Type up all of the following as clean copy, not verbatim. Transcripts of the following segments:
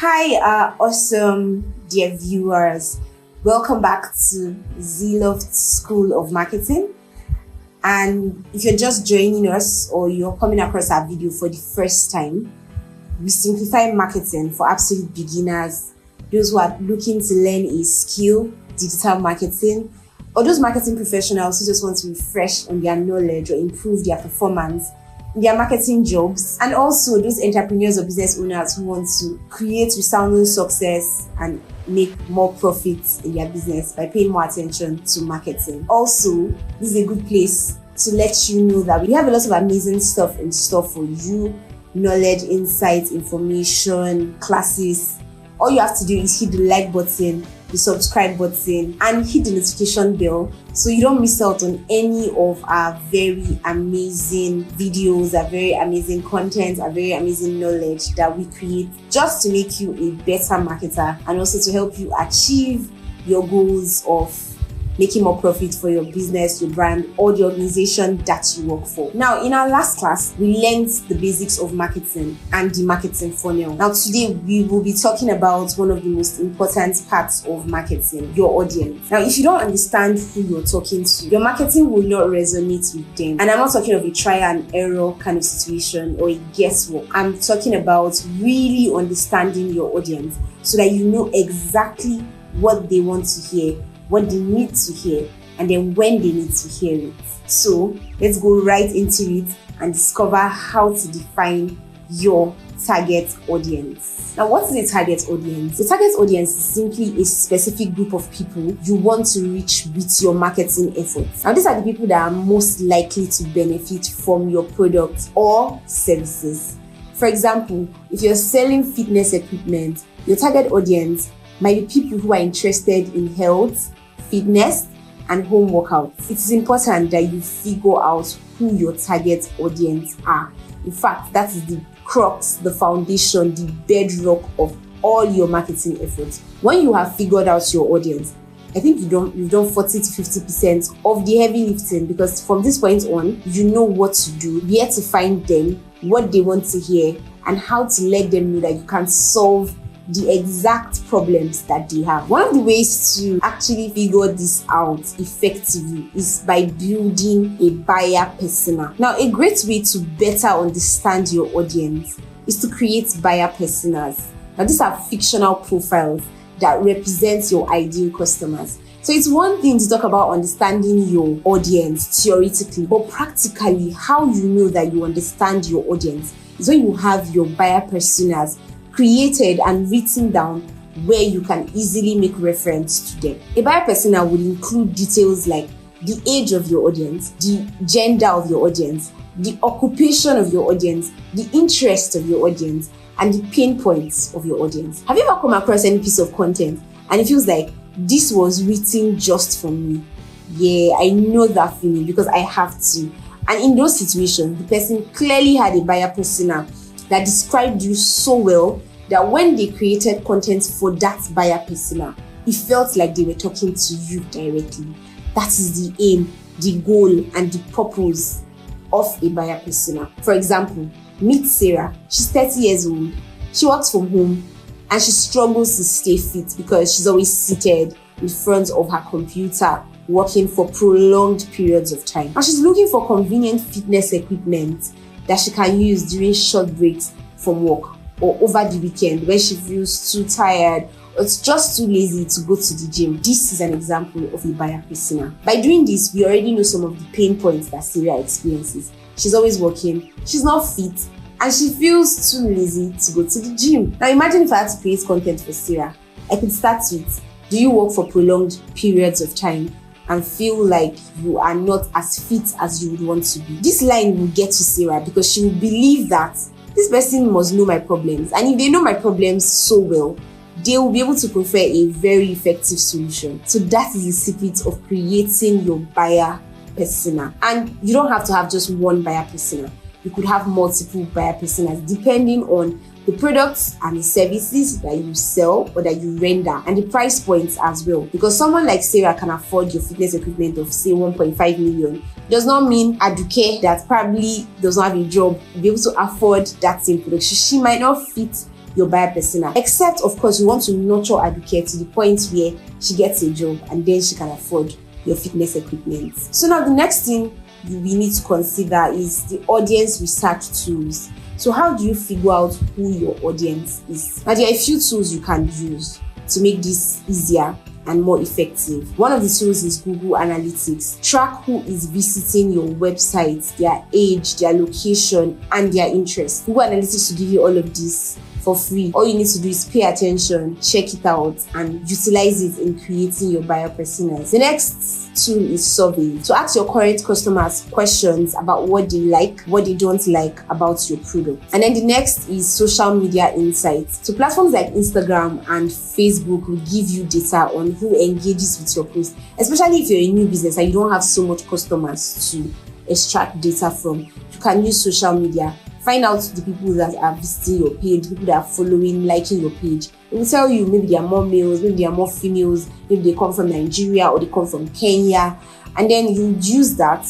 Hi, awesome dear viewers. Welcome back to Zloft School of Marketing. And if you're just joining us or you're coming across our video for the first time, we simplify marketing for absolute beginners, those who are looking to learn a skill, digital marketing, or those marketing professionals who just want to refresh on their knowledge or improve their performance in their marketing jobs, and also those entrepreneurs or business owners who want to create resounding success and make more profits in their business by paying more attention to marketing. Also, this is a good place to let you know that we have a lot of amazing stuff in store for you: knowledge, insights, information, classes. All you have to do is hit the like button, the subscribe button, and hit the notification bell so you don't miss out on any of our very amazing videos, our very amazing content, our very amazing knowledge that we create just to make you a better marketer and also to help you achieve your goals of making more profit for your business, your brand, or the organization that you work for. Now, in our last class, we learned the basics of marketing and the marketing funnel. Now, today we will be talking about one of the most important parts of marketing: your audience. Now, if you don't understand who you're talking to, your marketing will not resonate with them. And I'm not talking of a try and error kind of situation or a guesswork. I'm talking about really understanding your audience so that you know exactly what they want to hear, what they need to hear, and then when they need to hear it. So let's go right into it and discover how to define your target audience. Now, what is a target audience? The target audience is simply a specific group of people you want to reach with your marketing efforts. Now, these are the people that are most likely to benefit from your products or services. For example, if you're selling fitness equipment, your target audience might be people who are interested in health, fitness, and home workouts. It is important that you figure out who your target audience are. In fact, that is the crux, the foundation, the bedrock of all your marketing efforts. When you have figured out your audience, I think you've done 40 to 50% of the heavy lifting, because from this point on, you know what to do, where to find them, what they want to hear, and how to let them know that you can solve the exact problems that they have. One of the ways to actually figure this out effectively is by building a buyer persona. Now, a great way to better understand your audience is to create buyer personas. Now, these are fictional profiles that represent your ideal customers. So it's one thing to talk about understanding your audience theoretically, but practically, how you know that you understand your audience is when you have your buyer personas created and written down where you can easily make reference to them. A buyer persona would include details like the age of your audience, the gender of your audience, the occupation of your audience, the interest of your audience, and the pain points of your audience. Have you ever come across any piece of content and it feels like this was written just for me? Yeah, I know that feeling because I have to. And in those situations, the person clearly had a buyer persona that described you so well that when they created content for that buyer persona, it felt like they were talking to you directly. That is the aim, the goal, and the purpose of a buyer persona. For example, meet Sarah. She's 30 years old. She works from home and she struggles to stay fit because she's always seated in front of her computer working for prolonged periods of time. And she's looking for convenient fitness equipment that she can use during short breaks from work or over the weekend when she feels too tired or it's just too lazy to go to the gym. This is an example of a buyer persona. By doing this, we already know some of the pain points that Sarah experiences. She's always working, she's not fit, and she feels too lazy to go to the gym. Now imagine if I had to create content for Sarah. I could start with, do you work for prolonged periods of time and feel like you are not as fit as you would want to be? This line will get to Sarah because she will believe that this person must know my problems. And if they know my problems so well, they will be able to prefer a very effective solution. So that is the secret of creating your buyer persona. And you don't have to have just one buyer persona. You could have multiple buyer personas depending on the products and the services that you sell or that you render, and the price points as well. Because someone like Sarah can afford your fitness equipment of say 1.5 million, does not mean Aduke that probably does not have a job will be able to afford that same product. She might not fit your buyer persona. Except, of course, you want to nurture Aduke to the point where she gets a job and then she can afford your fitness equipment. So now the next thing we need to consider is the audience research tools. So how do you figure out who your audience is? Now, there are a few tools you can use to make this easier and more effective. One of the tools is Google Analytics. Track who is visiting your website, their age, their location, and their interest. Google Analytics will give you all of this for free. All you need to do is pay attention, check it out, and utilize it in creating your buyer personas. The next tool is survey. So ask your current customers questions about what they like, what they don't like about your product. And then the next is social media insights. So platforms like Instagram and Facebook will give you data on who engages with your post, especially if you're a new business and you don't have so much customers to extract data from. You can use social media. Find out the people that are visiting your page, the people that are following, liking your page. It will tell you maybe there are more males, maybe there are more females, maybe they come from Nigeria or they come from Kenya. And then you use that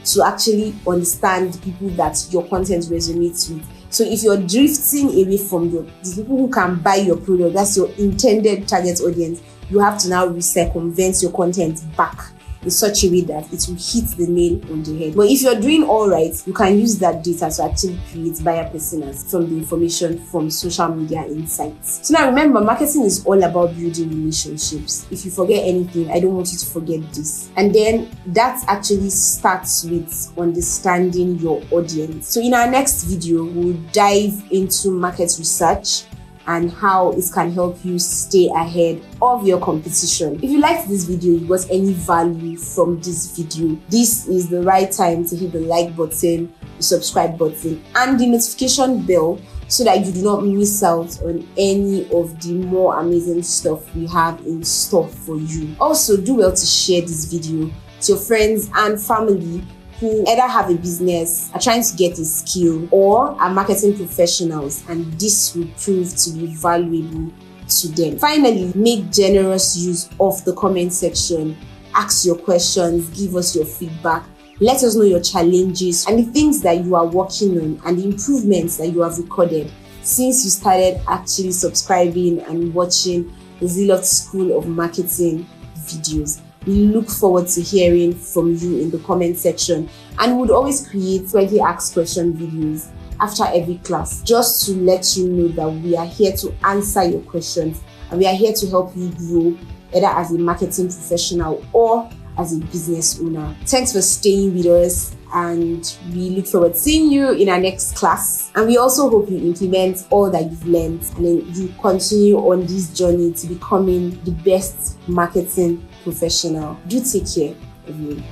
to actually understand the people that your content resonates with. So if you're drifting away from the people who can buy your product, that's your intended target audience, you have to now recircumvent your content back in such a way that it will hit the nail on the head. But if you're doing all right, you can use that data to actually create buyer personas from the information from social media insights. So now remember, marketing is all about building relationships. If you forget anything, I don't want you to forget this. And then that actually starts with understanding your audience. So in our next video, we'll dive into market research and how it can help you stay ahead of your competition. If you liked this video, you got any value from this video, this is the right time to hit the like button, the subscribe button, and the notification bell so that you do not miss out on any of the more amazing stuff we have in store for you. Also, do well to share this video to your friends and family who either have a business, are trying to get a skill, or are marketing professionals, and this will prove to be valuable to them. Finally, make generous use of the comment section. Ask your questions, give us your feedback, let us know your challenges and the things that you are working on and the improvements that you have recorded since you started actually subscribing and watching the Zealoft School of Marketing videos. We look forward to hearing from you in the comment section, and would always create 20 ask question videos after every class just to let you know that we are here to answer your questions and we are here to help you grow either as a marketing professional or as a business owner. Thanks for staying with us, and we look forward to seeing you in our next class. And we also hope you implement all that you've learned and then you continue on this journey to becoming the best marketing professional. Do take care of you.